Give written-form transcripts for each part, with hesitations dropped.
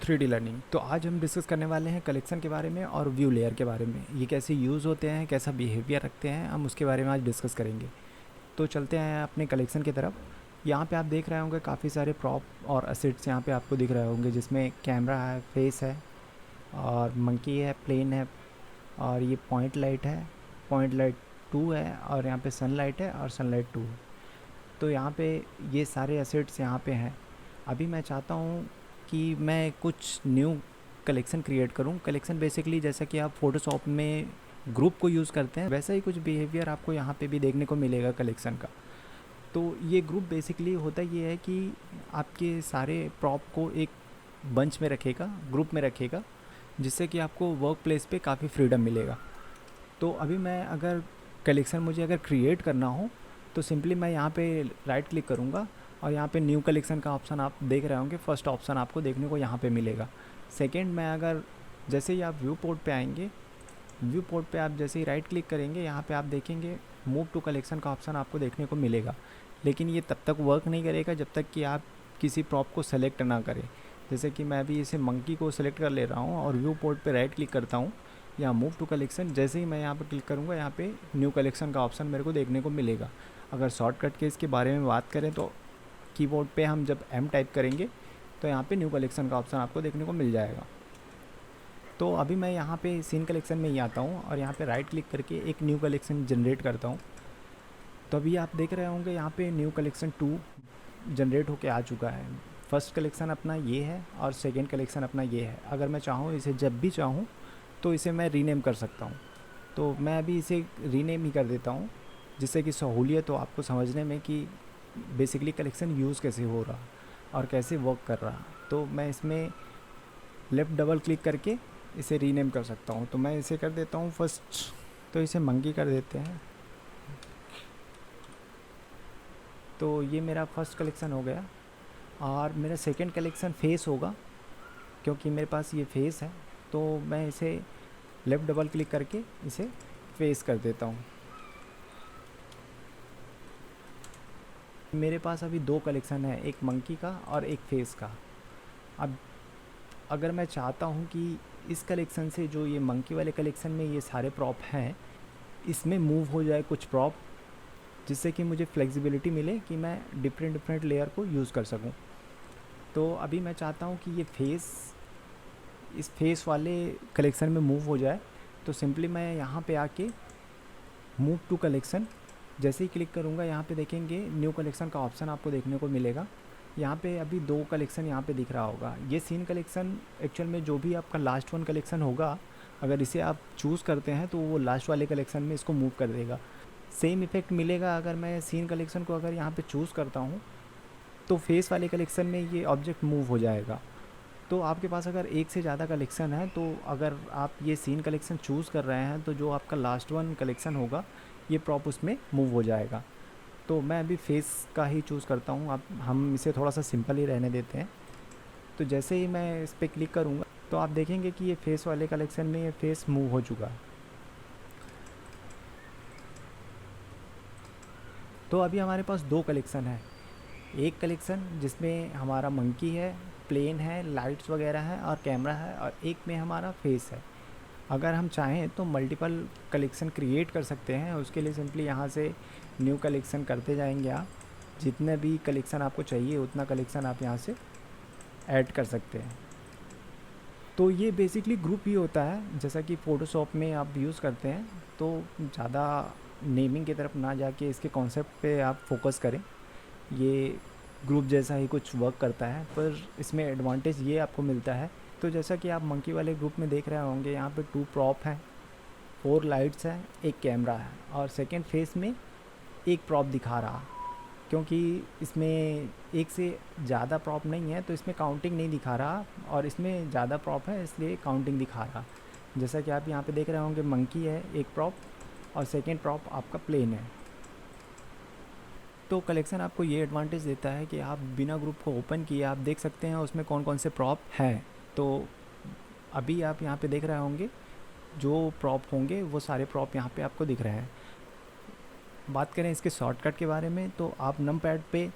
3D learning. तो आज हम डिस्कस करने वाले हैं कलेक्शन के बारे में और व्यू लेयर के बारे में। ये कैसे यूज़ होते हैं, कैसा बिहेवियर रखते हैं, हम उसके बारे में आज डिस्कस करेंगे। तो चलते हैं अपने कलेक्शन की तरफ। यहाँ पे आप देख रहे होंगे काफ़ी सारे प्रॉप और असेट्स यहाँ पे आपको दिख रहे होंगे, जिसमें कैमरा है, फेस है और मंकी है, प्लेन है और ये पॉइंट लाइट है, पॉइंट लाइट 2 है और यहाँ पे सनलाइट है और सनलाइट 2 है। तो यहाँ पे ये सारे एसेट्स यहाँ पे हैं। अभी मैं चाहता हूँ कि मैं कुछ न्यू कलेक्शन क्रिएट करूँ। कलेक्शन बेसिकली जैसा कि आप फ़ोटोशॉप में ग्रुप को यूज़ करते हैं, वैसा ही कुछ बिहेवियर आपको यहाँ पे भी देखने को मिलेगा कलेक्शन का। तो ये ग्रुप बेसिकली होता ये है कि आपके सारे प्रॉप को एक बंच में रखेगा, ग्रुप में रखेगा, जिससे कि आपको वर्क प्लेस पे काफ़ी फ्रीडम मिलेगा। तो अभी मैं अगर कलेक्शन मुझे अगर क्रिएट करना हो तो सिंपली मैं यहाँ पे राइट क्लिक करूँगा और यहाँ पे न्यू कलेक्शन का ऑप्शन आप देख रहे होंगे। फर्स्ट ऑप्शन आपको देखने को यहाँ पे मिलेगा। सेकंड मैं अगर जैसे ही आप व्यू पोर्ट पे आएंगे, व्यू पोर्ट पे आप जैसे ही राइट क्लिक करेंगे, यहाँ पे आप देखेंगे मूव टू कलेक्शन का ऑप्शन आपको देखने को मिलेगा। लेकिन ये तब तक वर्क नहीं करेगा जब तक कि आप किसी प्रॉप को सेलेक्ट ना करें। जैसे कि मैं अभी इसे मंकी को सेलेक्ट कर ले रहा हूँ और व्यू पोर्ट पे राइट क्लिक करता हूँ, या मूव टू कलेक्शन। जैसे ही मैं यहाँ पर क्लिक करूँगा, यहाँ पे न्यू कलेक्शन का ऑप्शन मेरे को देखने को मिलेगा। अगर शॉर्टकट के इसके बारे में बात करें तो कीबोर्ड पे हम जब M टाइप करेंगे तो यहाँ पे न्यू कलेक्शन का ऑप्शन आपको देखने को मिल जाएगा। तो अभी मैं यहाँ पे सीन कलेक्शन में ही आता हूँ और यहाँ पे राइट क्लिक करके एक न्यू कलेक्शन जनरेट करता हूँ। तो अभी आप देख रहे होंगे यहाँ पे न्यू कलेक्शन 2 जनरेट होके आ चुका है। फर्स्ट कलेक्शन अपना ये है और सेकेंड कलेक्शन अपना ये है। अगर मैं चाहूँ इसे जब भी चाहूँ तो इसे मैं रीनेम कर सकता हूँ। तो मैं अभी इसे रीनेम ही कर देता हूँ, जिससे कि सहूलियत हो आपको समझने में कि बेसिकली कलेक्शन यूज़ कैसे हो रहा और कैसे वर्क कर रहा। तो मैं इसमें लेफ़्ट डबल क्लिक करके इसे रीनेम कर सकता हूँ। तो मैं इसे कर देता हूँ फर्स्ट, तो इसे मंकी कर देते हैं। तो ये मेरा फर्स्ट कलेक्शन हो गया और मेरा सेकंड कलेक्शन फेस होगा, क्योंकि मेरे पास ये फेस है। तो मैं इसे लेफ़्ट डबल क्लिक करके इसे फेस कर देता हूँ। मेरे पास अभी 2 कलेक्शन है, एक मंकी का और एक फेस का। अब अगर मैं चाहता हूँ कि इस कलेक्शन से जो ये मंकी वाले कलेक्शन में ये सारे प्रॉप हैं, इसमें मूव हो जाए कुछ प्रॉप, जिससे कि मुझे फ्लेक्सिबिलिटी मिले कि मैं डिफरेंट लेयर को यूज़ कर सकूँ। तो अभी मैं चाहता हूँ कि ये फेस इस फेस वाले कलेक्शन में मूव हो जाए। तो सिंपली मैं यहाँ पे आके मूव टू कलेक्शन जैसे ही क्लिक करूँगा, यहाँ पे देखेंगे न्यू कलेक्शन का ऑप्शन आपको देखने को मिलेगा। यहाँ पे अभी 2 कलेक्शन यहाँ पे दिख रहा होगा। ये सीन कलेक्शन एक्चुअल में जो भी आपका लास्ट 1 कलेक्शन होगा, अगर इसे आप चूज़ करते हैं तो वो लास्ट वाले कलेक्शन में इसको मूव कर देगा। सेम इफ़ेक्ट मिलेगा अगर मैं सीन कलेक्शन को अगर यहाँ पे चूज़ करता हूँ तो फेस वाले कलेक्शन में ये ऑब्जेक्ट मूव हो जाएगा। तो आपके पास अगर एक से ज़्यादा कलेक्शन है, तो अगर आप ये सीन कलेक्शन चूज़ कर रहे हैं तो जो आपका लास्ट 1 कलेक्शन होगा ये प्रॉप उसमें मूव हो जाएगा। तो मैं अभी फेस का ही चूज़ करता हूँ। अब हम इसे थोड़ा सा सिंपल ही रहने देते हैं। तो जैसे ही मैं इस पर क्लिक करूँगा तो आप देखेंगे कि ये फेस वाले कलेक्शन में ये फेस मूव हो चुका है। तो अभी हमारे पास 2 कलेक्शन है। एक कलेक्शन जिसमें हमारा मंकी है, प्लेन है, लाइट्स वगैरह है और कैमरा है, और एक में हमारा फेस है। अगर हम चाहें तो मल्टीपल कलेक्शन क्रिएट कर सकते हैं। उसके लिए सिंपली यहाँ से न्यू कलेक्शन करते जाएंगे। आप जितने भी कलेक्शन आपको चाहिए उतना कलेक्शन आप यहाँ से ऐड कर सकते हैं। तो ये बेसिकली ग्रुप ही होता है, जैसा कि फ़ोटोशॉप में आप यूज़ करते हैं। तो ज़्यादा नेमिंग की तरफ ना जाके इसके कॉन्सेप्ट पे आप फोकस करें। ये ग्रुप जैसा ही कुछ वर्क करता है, पर इसमें एडवांटेज ये आपको मिलता है। तो जैसा कि आप मंकी वाले ग्रुप में देख रहे होंगे, यहाँ पे 2 प्रॉप हैं, 4 लाइट्स हैं, एक कैमरा है और सेकंड फेस में एक प्रॉप दिखा रहा। क्योंकि इसमें एक से ज़्यादा प्रॉप नहीं है तो इसमें काउंटिंग नहीं दिखा रहा, और इसमें ज़्यादा प्रॉप है इसलिए काउंटिंग दिखा रहा। जैसा कि आप यहाँ पे देख रहे होंगे, मंकी है एक प्रॉप और सेकेंड प्रॉप आपका प्लेन है। तो कलेक्शन आपको ये एडवांटेज देता है कि आप बिना ग्रुप को ओपन किए आप देख सकते हैं उसमें कौन कौन से प्रॉप हैं। तो अभी आप यहाँ पे देख रहे होंगे जो प्रॉप होंगे वो सारे प्रॉप यहाँ पे आपको दिख रहे हैं। बात करें इसके शॉर्टकट के बारे में, तो आप नम पैड पे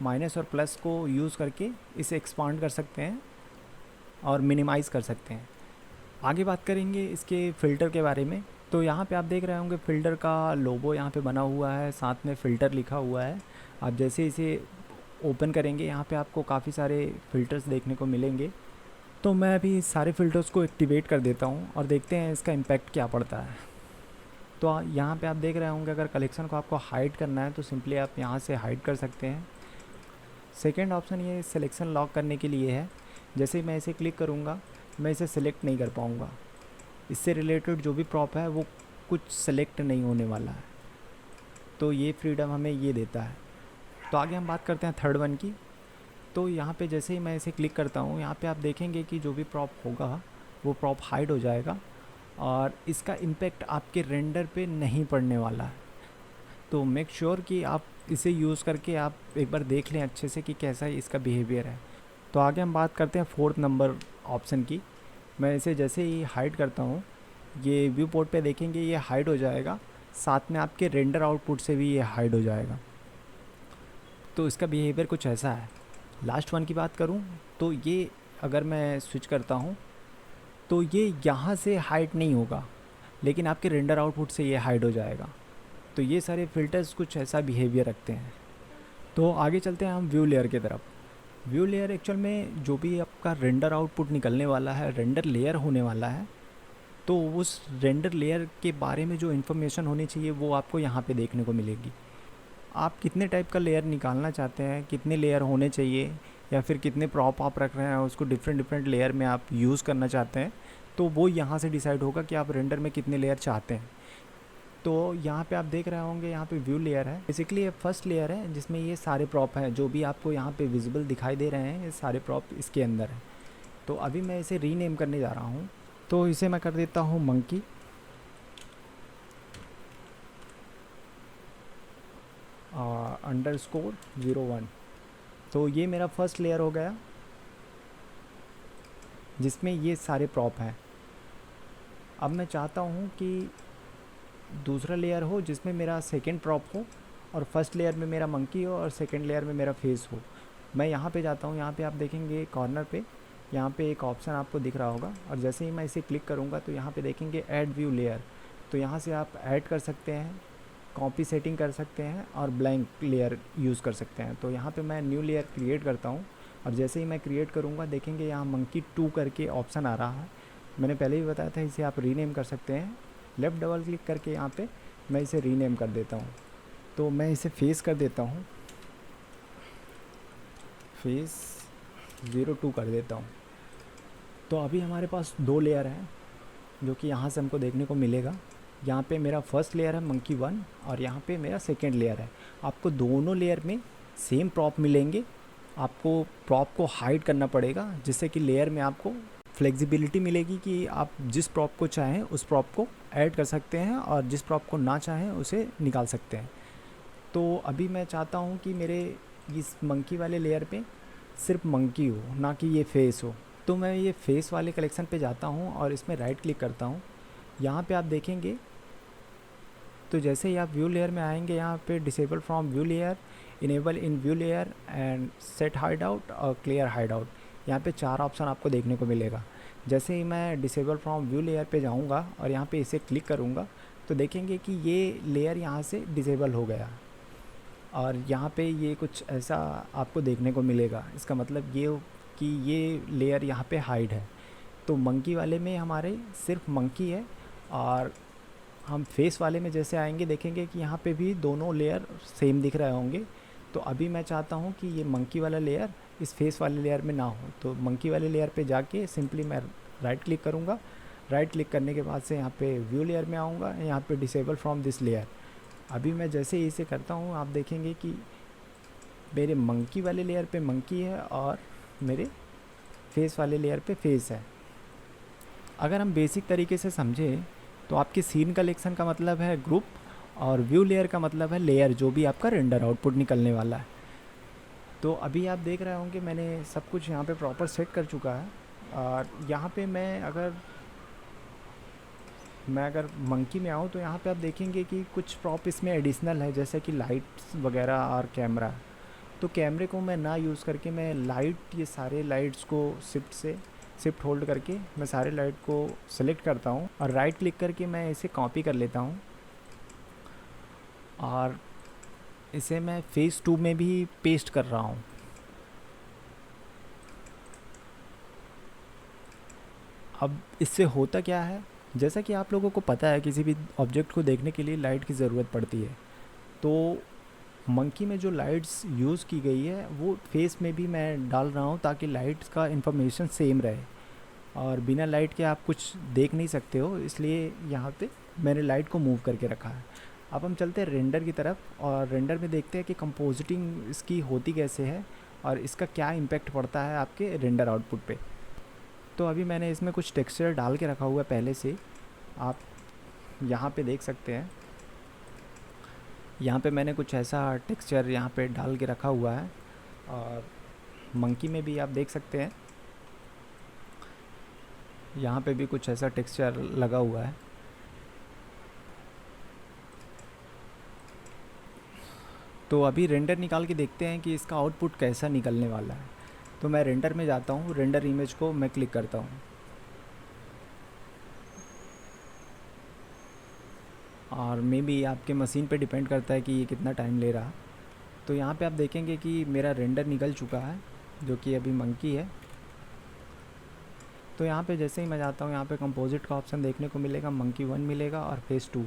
माइनस और प्लस को यूज़ करके इसे एक्सपांड कर सकते हैं। और मिनिमाइज़ कर सकते हैं। आगे बात करेंगे इसके फ़िल्टर के बारे में। तो यहाँ पे आप देख रहे होंगे फ़िल्टर का लोगो यहाँ पे बना हुआ है, साथ में फ़िल्टर लिखा हुआ है। आप जैसे इसे ओपन करेंगे यहाँ पे आपको काफ़ी सारे फ़िल्टर्स देखने को मिलेंगे। तो मैं अभी सारे फ़िल्टर्स को एक्टिवेट कर देता हूँ और देखते हैं इसका इम्पैक्ट क्या पड़ता है। तो यहाँ पे आप देख रहे होंगे अगर कलेक्शन को आपको हाइड करना है तो सिंपली आप यहाँ से हाइड कर सकते हैं। सेकेंड ऑप्शन ये सिलेक्शन लॉक करने के लिए है। जैसे ही मैं इसे क्लिक करूँगा मैं इसे सिलेक्ट नहीं कर पाऊँगा, इससे रिलेटेड जो भी प्रॉप है वो कुछ सेलेक्ट नहीं होने वाला है। तो ये फ्रीडम हमें ये देता है। तो आगे हम बात करते हैं थर्ड वन की। तो यहाँ पे जैसे ही मैं इसे क्लिक करता हूँ यहाँ पे आप देखेंगे कि जो भी प्रॉप होगा वो प्रॉप हाइड हो जाएगा और इसका इम्पेक्ट आपके रेंडर पे नहीं पड़ने वाला है। तो मेक श्योर कि आप इसे यूज़ करके आप एक बार देख लें अच्छे से कि कैसा इसका बिहेवियर है। तो आगे हम बात करते हैं फोर्थ नंबर ऑप्शन की। मैं इसे जैसे ही हाइड करता हूँ ये व्यू पोर्ट पे देखेंगे ये हाइड हो जाएगा, साथ में आपके रेंडर आउटपुट से भी ये हाइड हो जाएगा। तो इसका बिहेवियर कुछ ऐसा है। लास्ट वन की बात करूँ तो ये अगर मैं स्विच करता हूँ तो ये यहाँ से हाइड नहीं होगा, लेकिन आपके रेंडर आउटपुट से ये हाइड हो जाएगा। तो ये सारे फ़िल्टर्स कुछ ऐसा बिहेवियर रखते हैं। तो आगे चलते हैं हम व्यू लेयर की तरफ। व्यू लेयर एक्चुअल में जो भी आपका रेंडर आउटपुट निकलने वाला है, रेंडर लेयर होने वाला है, तो उस रेंडर लेयर के बारे में जो इन्फॉर्मेशन होनी चाहिए वो आपको यहाँ पे देखने को मिलेगी। आप कितने टाइप का लेयर निकालना चाहते हैं, कितने लेयर होने चाहिए, या फिर कितने प्रॉप आप रख रहे हैं उसको डिफरेंट लेयर में आप यूज़ करना चाहते हैं, तो वो यहाँ से डिसाइड होगा कि आप रेंडर में कितने लेयर चाहते हैं। तो यहाँ पे आप देख रहे होंगे यहाँ पे व्यू लेयर है। बेसिकली ये फर्स्ट लेयर है जिसमें ये सारे प्रॉप हैं जो भी आपको यहाँ पे विजिबल दिखाई दे रहे हैं, ये सारे प्रॉप इसके अंदर हैं। तो अभी मैं इसे रीनेम करने जा रहा हूँ। तो इसे मैं कर देता हूँ मंकी _01। तो ये मेरा फर्स्ट लेयर हो गया जिसमें ये सारे प्रॉप हैं। अब मैं चाहता हूँ कि दूसरा लेयर हो जिसमें मेरा सेकंड प्रॉप हो और फर्स्ट लेयर में मेरा मंकी हो और सेकंड लेयर में मेरा फेस हो। मैं यहाँ पे जाता हूँ, यहाँ पे आप देखेंगे कॉर्नर पे यहाँ पे एक ऑप्शन आपको दिख रहा होगा और जैसे ही मैं इसे क्लिक करूँगा तो यहाँ पे देखेंगे ऐड व्यू लेयर। तो यहाँ से आप ऐड कर सकते हैं, कॉपी सेटिंग कर सकते हैं और ब्लैंक लेयर यूज़ कर सकते हैं। तो यहाँ पे मैं न्यू लेयर क्रिएट करता हूँ और जैसे ही मैं क्रिएट करूँगा देखेंगे यहाँ मंकी 2 करके ऑप्शन आ रहा है। मैंने पहले भी बताया था इसे आप रीनेम कर सकते हैं। लेफ़्ट डबल क्लिक करके यहाँ पे मैं इसे रीनेम कर देता हूँ। तो मैं इसे फेस कर देता हूँ, फेस 02 कर देता हूँ। तो अभी हमारे पास 2 लेयर हैं जो कि यहाँ से हमको देखने को मिलेगा। यहाँ पे मेरा फर्स्ट लेयर है मंकी 1 और यहाँ पे मेरा सेकेंड लेयर है। आपको दोनों लेयर में सेम प्रॉप मिलेंगे। आपको प्रॉप को हाइड करना पड़ेगा जिससे कि लेयर में आपको फ्लेक्सिबिलिटी मिलेगी कि आप जिस प्रॉप को चाहें उस प्रॉप को ऐड कर सकते हैं और जिस प्रॉप को ना चाहें उसे निकाल सकते हैं। तो अभी मैं चाहता हूँ कि मेरे इस मंकी वाले लेयर पे सिर्फ मंकी हो, ना कि ये फेस हो। तो मैं ये फेस वाले कलेक्शन पे जाता हूँ और इसमें राइट क्लिक करता हूँ। यहाँ पे आप देखेंगे तो जैसे ही आप व्यू लेयर में आएंगे यहाँ पे disable from view layer, enable in view layer and set hide out और क्लियर हाइड आउट, यहाँ पे 4 ऑप्शन आपको देखने को मिलेगा। जैसे ही मैं डिसेबल फ्रॉम व्यू लेयर पे जाऊँगा और यहाँ पे इसे क्लिक करूँगा तो देखेंगे कि ये लेयर यहाँ से डिसेबल हो गया और यहाँ पे ये कुछ ऐसा आपको देखने को मिलेगा। इसका मतलब ये कि ये लेयर यहाँ पे हाइड है। तो मंकी वाले में हमारे सिर्फ मंकी है और हम फेस वाले में जैसे आएंगे देखेंगे कि यहाँ पे भी दोनों लेयर सेम दिख रहे होंगे। तो अभी मैं चाहता हूँ कि ये मंकी वाला लेयर इस फेस वाले लेयर में ना हो, तो मंकी वाले लेयर पे जाके सिंपली मैं राइट क्लिक करूँगा। राइट क्लिक करने के बाद से यहाँ पे व्यू लेयर में आऊँगा, यहाँ पे डिसेबल फ्रॉम दिस लेयर। अभी मैं जैसे ही इसे करता हूँ आप देखेंगे कि मेरे मंकी वाले लेयर पे मंकी है और मेरे फेस वाले लेयर पे फेस है। अगर हम बेसिक तरीके से समझें तो आपके सीन कलेक्शन का मतलब है ग्रुप और व्यू लेयर का मतलब है लेयर जो भी आपका रेंडर आउटपुट निकलने वाला है। तो अभी आप देख रहे होंगे मैंने सब कुछ यहाँ पे प्रॉपर सेट कर चुका है और यहाँ पे मैं अगर मंकी में आऊँ तो यहाँ पे आप देखेंगे कि कुछ प्रॉप इसमें एडिशनल है जैसे कि लाइट्स वगैरह और कैमरा। तो कैमरे को मैं ना यूज़ करके मैं ये सारे लाइट्स को शिफ्ट से शिफ्ट होल्ड करके मैं सारे लाइट को सेलेक्ट करता हूँ और राइट क्लिक करके मैं इसे कॉपी कर लेता हूँ और इसे मैं फेज़ 2 में भी पेस्ट कर रहा हूँ। अब इससे होता क्या है, जैसा कि आप लोगों को पता है किसी भी ऑब्जेक्ट को देखने के लिए लाइट की ज़रूरत पड़ती है, तो मंकी में जो लाइट्स यूज़ की गई है वो फेस में भी मैं डाल रहा हूँ ताकि लाइट्स का इंफॉर्मेशन सेम रहे और बिना लाइट के आप कुछ देख नहीं सकते हो, इसलिए यहाँ पे मैंने लाइट को मूव करके रखा है। अब हम चलते हैं रेंडर की तरफ और रेंडर में देखते हैं कि कंपोजिटिंग इसकी होती कैसे है और इसका क्या इम्पैक्ट पड़ता है आपके रेंडर आउटपुट पे। तो अभी मैंने इसमें कुछ टेक्सचर डाल के रखा हुआ है पहले से, आप यहाँ पे देख सकते हैं। यहाँ पे मैंने कुछ ऐसा टेक्सचर यहाँ पे डाल के रखा हुआ है और मंकी में भी आप देख सकते हैं, यहाँ पे भी कुछ ऐसा टेक्सचर लगा हुआ है। तो अभी रेंडर निकाल के देखते हैं कि इसका आउटपुट कैसा निकलने वाला है। तो मैं रेंडर में जाता हूँ, रेंडर इमेज को मैं क्लिक करता हूँ और मे बी आपके मशीन पे डिपेंड करता है कि ये कितना टाइम ले रहा। तो यहाँ पे आप देखेंगे कि मेरा रेंडर निकल चुका है जो कि अभी मंकी है। तो यहाँ पे जैसे ही मैं जाता हूँ यहाँ पे कंपोजिट का ऑप्शन देखने को मिलेगा, मंकी 1 मिलेगा और फेस 2।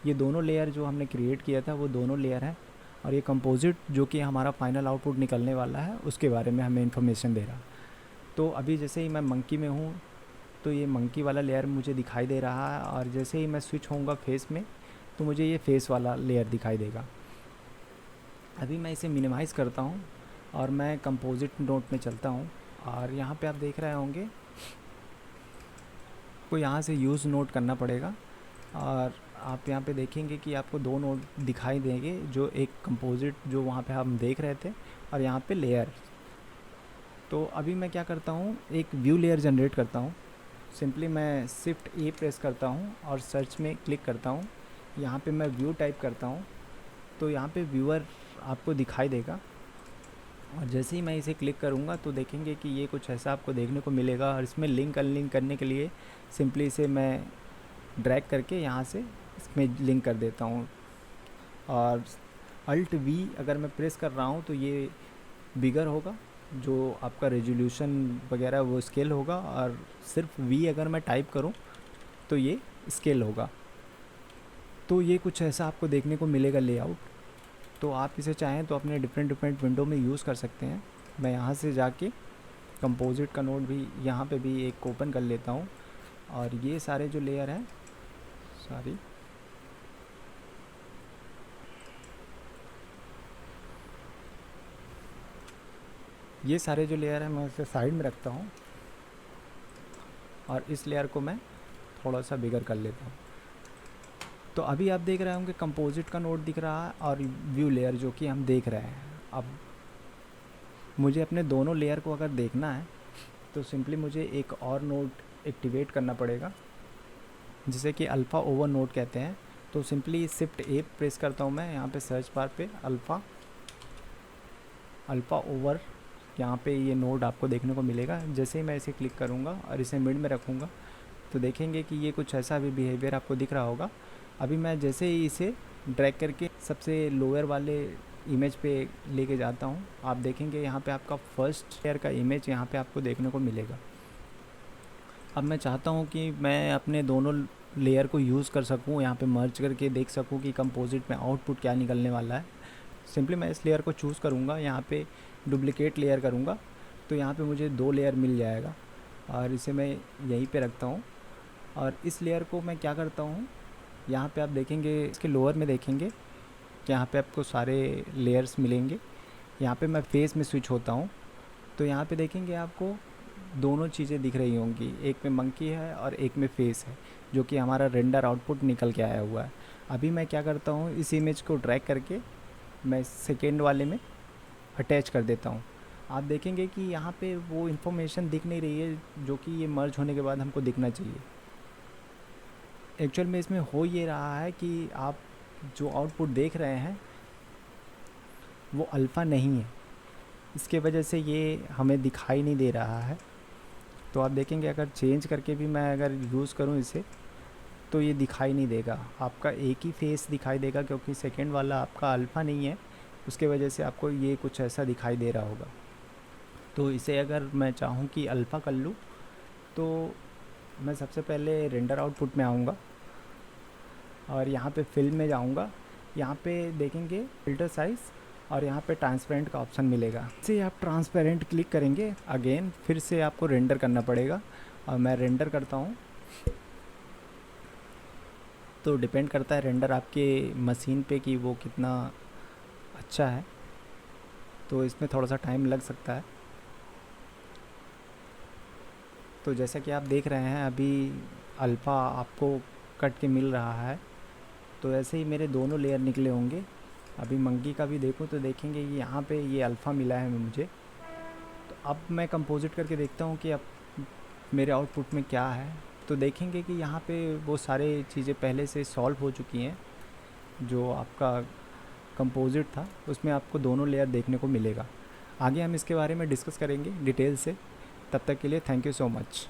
ये दोनों लेयर जो हमने क्रिएट किया था वो दोनों लेयर हैं और ये कंपोजिट जो कि हमारा फाइनल आउटपुट निकलने वाला है उसके बारे में हमें इन्फॉर्मेशन दे रहा। तो अभी जैसे ही मैं मंकी में हूँ तो ये मंकी वाला लेयर मुझे दिखाई दे रहा है और जैसे ही मैं स्विच होऊंगा फेस में तो मुझे ये फेस वाला लेयर दिखाई देगा। अभी मैं इसे मिनिमाइज़ करता हूँ और मैं कंपोजिट नोट में चलता हूँ और यहाँ पे आप देख रहे होंगे को यहाँ से यूज़ नोट करना पड़ेगा और आप यहाँ पे देखेंगे कि आपको दो नोट दिखाई देंगे, जो एक कंपोजिट जो वहाँ पे हम देख रहे थे और यहाँ पे लेयर। तो अभी मैं क्या करता हूँ, एक व्यू लेयर जनरेट करता हूँ। सिंपली मैं शिफ्ट ए प्रेस करता हूँ और सर्च में क्लिक करता हूँ, यहाँ पे मैं व्यू टाइप करता हूँ तो यहाँ पे व्यूअर आपको दिखाई देगा और जैसे ही मैं इसे क्लिक करूँगा तो देखेंगे कि ये कुछ ऐसा आपको देखने को मिलेगा। और इसमें लिंक अनलिंक करने के लिए सिंपली इसे मैं ड्रैग करके यहाँ से इसमें लिंक कर देता हूँ और अल्ट वी अगर मैं प्रेस कर रहा हूँ तो ये बिगर होगा, जो आपका रेजोल्यूशन वगैरह वो स्केल होगा, और सिर्फ वी अगर मैं टाइप करूँ तो ये स्केल होगा। तो ये कुछ ऐसा आपको देखने को मिलेगा लेआउट। तो आप इसे चाहें तो अपने डिफरेंट विंडो में यूज़ कर सकते हैं। मैं यहाँ से जाके कंपोजिट का नोड भी यहाँ पे भी एक ओपन कर लेता हूँ और ये सारे जो लेयर हैं ये सारे जो लेयर हैं मैं इसे साइड में रखता हूँ और इस लेयर को मैं थोड़ा सा बिगर कर लेता हूँ। तो अभी आप देख रहे होंगे कंपोजिट का नोड दिख रहा है और व्यू लेयर जो कि हम देख रहे हैं। अब मुझे अपने दोनों लेयर को अगर देखना है तो सिंपली मुझे एक और नोड एक्टिवेट करना पड़ेगा जिसे कि अल्फ़ा ओवर नोड कहते हैं। तो सिंपली शिफ्ट ए प्रेस करता हूँ मैं, यहाँ पे सर्च बार पे अल्फ़ा ओवर, यहाँ पे ये नोड आपको देखने को मिलेगा। जैसे ही मैं इसे क्लिक करूँगा और इसे मिड में रखूँगा तो देखेंगे कि ये कुछ ऐसा भी बिहेवियर आपको दिख रहा होगा। अभी मैं जैसे ही इसे ड्रैग करके सबसे लोअर वाले इमेज पे लेके जाता हूँ, आप देखेंगे यहाँ पे आपका फर्स्ट लेयर का इमेज यहाँ पे आपको देखने को मिलेगा। अब मैं चाहता हूँ कि मैं अपने दोनों लेयर को यूज़ कर सकूँ, यहाँ पे मर्ज करके देख सकूँ कि कंपोजिट में आउटपुट क्या निकलने वाला है। सिंपली मैं इस लेयर को चूज़ करूँगा, यहाँ पे डुप्लिकेट लेयर करूँगा तो यहाँ पे मुझे 2 लेयर मिल जाएगा और इसे मैं यहीं पे रखता हूँ। और इस लेयर को मैं क्या करता हूँ, यहाँ पे आप देखेंगे इसके लोअर में देखेंगे कि यहाँ पे आपको सारे लेयर्स मिलेंगे। यहाँ पे मैं फेस में स्विच होता हूँ तो यहाँ पे देखेंगे आपको दोनों चीज़ें दिख रही होंगी, एक में मंकी है और एक में फेस है, जो कि हमारा रेंडर आउटपुट निकल के आया हुआ है। अभी मैं क्या करता हूँ, इस इमेज को ड्रैग करके मैं सेकेंड वाले में अटैच कर देता हूँ। आप देखेंगे कि यहाँ पे वो इन्फॉर्मेशन दिख नहीं रही है जो कि ये मर्ज होने के बाद हमको दिखना चाहिए। एक्चुअल में इसमें हो ये रहा है कि आप जो आउटपुट देख रहे हैं वो अल्फ़ा नहीं है, इसके वजह से ये हमें दिखाई नहीं दे रहा है। तो आप देखेंगे अगर चेंज करके भी मैं अगर यूज़ करूँ इसे तो ये दिखाई नहीं देगा, आपका एक ही फेस दिखाई देगा, क्योंकि सेकंड वाला आपका अल्फ़ा नहीं है, उसके वजह से आपको ये कुछ ऐसा दिखाई दे रहा होगा। तो इसे अगर मैं चाहूँ कि अल्फ़ा कर लूँ तो मैं सबसे पहले रेंडर आउटपुट में आऊँगा और यहाँ पे फिल्म में जाऊँगा। यहाँ पे देखेंगे फ़िल्टर साइज़ और यहाँ पे ट्रांसपेरेंट का ऑप्शन मिलेगा। इसे आप ट्रांसपेरेंट क्लिक करेंगे, अगेन फिर से आपको रेंडर करना पड़ेगा और मैं रेंडर करता हूँ। तो डिपेंड करता है रेंडर आपके मशीन पे कि वो कितना अच्छा है, तो इसमें थोड़ा सा टाइम लग सकता है। तो जैसा कि आप देख रहे हैं अभी अल्फ़ा आपको कट के मिल रहा है, तो ऐसे ही मेरे दोनों लेयर निकले होंगे। अभी मंकी का भी देखूँ तो देखेंगे कि यहाँ पे ये अल्फ़ा मिला है मुझे। तो अब मैं कंपोजिट करके देखता हूँ कि अब मेरे आउटपुट में क्या है। तो देखेंगे कि यहाँ पे वो सारे चीज़ें पहले से सॉल्व हो चुकी हैं। जो आपका कंपोजिट था उसमें आपको दोनों लेयर देखने को मिलेगा। आगे हम इसके बारे में डिस्कस करेंगे डिटेल से। तब तक के लिए थैंक यू सो मच।